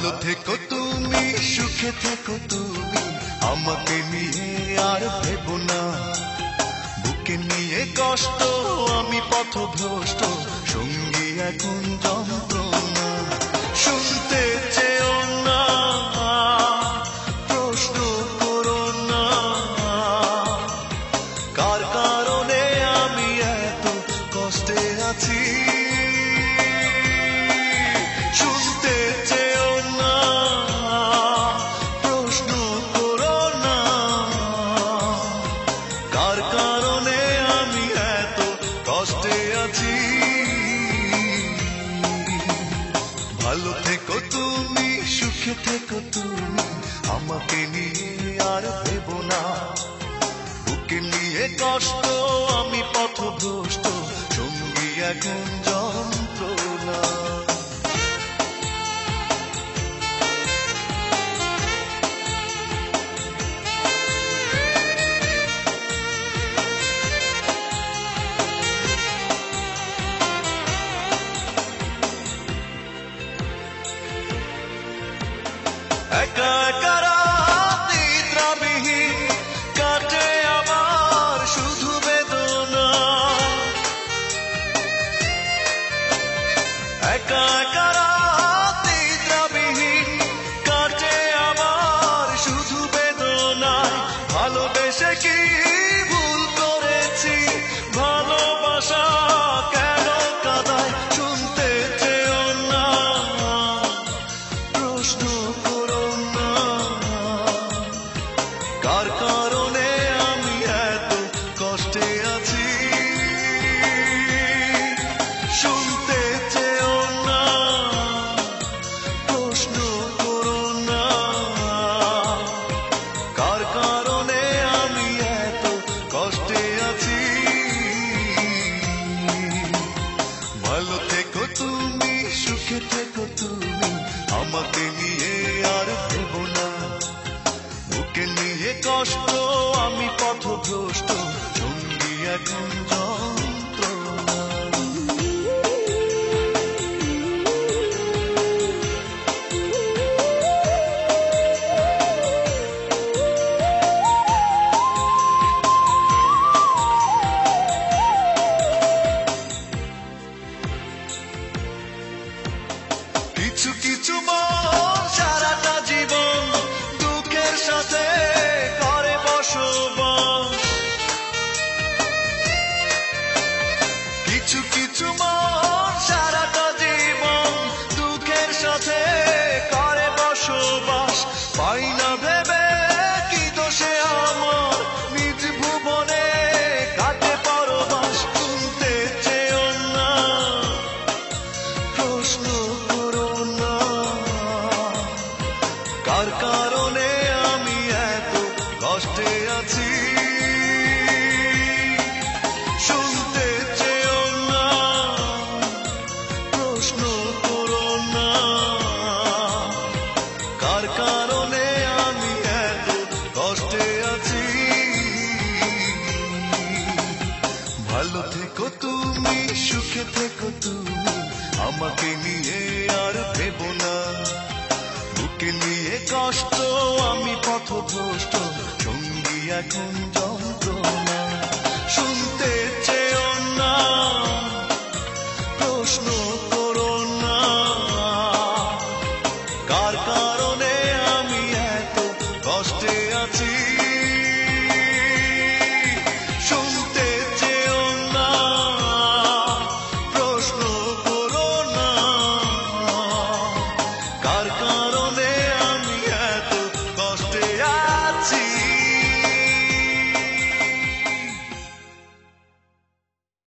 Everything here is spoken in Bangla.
ভালো থেকো তুমি, সুখে থেকো তুমি, আমাকে নিয়ে আর ভেবো না। বুকে নিয়ে কষ্ট, আমি পথভ্রষ্ট, সঙ্গী এখন যন্ত্রণা। শুনতে চেও না, প্রশ্ন করো না, কার কারণে আমি এত কষ্টে আছি। শুনতে চেও না, প্রশ্ন করো না, কার কারণে আমি এত কষ্টে আছি। ভালো থেকো তুমি, সুখে থেকো তুমি, আমাকে নিয়ে আর ভেবো না। বুকে নিয়ে কষ্ট, আমি পথভ্রষ্ট, সঙ্গী এখন যন্ত্রণা। একা একা রাত নিদ্রাবিহীন কাটে আমার শুধু বেদনা। একা একা রাত নিদ্রাবিহীন কাটে আমার শুধু বেদনায়। ভালোবেসে কি ভুল করেছি, ভালোবাসা কেন কাঁদায়। শুনতে চেও না, প্রশ্ন করো না, কার কারণে আমি এত কষ্টে আছি। শুনতে চেও না, প্রশ্ন করো না, কার কারণে আমি এত কষ্টে আছি। ভালো থেকো তুমি, সুখে থেকো তুমি, আমাকে নিয়ে আর ভেবো না। বুকে নিয়ে কষ্ট, আমি পথভ্রষ্ট, সঙ্গী এখন যন্ত্রণা। কিছু কিছু মন সারাটা জীবন দুঃখের সাথে করে বসবাস। কিছু কিছু মন সারাটা জীবন দুঃখের সাথে করে বসবাস। পাই না ভেবে কি দোষে আমার, নিজ ভুবনে কাটে পরবাস। শুনতে চেও না, প্রশ্ন করো না, কার কারণে আমি এত কষ্টে আছি। শুনতে চেও না, প্রশ্ন করো না, কার কারণে আমি এত কষ্টে আছি। ভালো থেকো তুমি, সুখে থেকো তুমি, আমাকে নিয়ে আর ভেবো না। বুকে নিয়ে কষ্ট, আমি পথভ্রষ্ট, সঙ্গী এখন যন্ত্রণা। শুনতে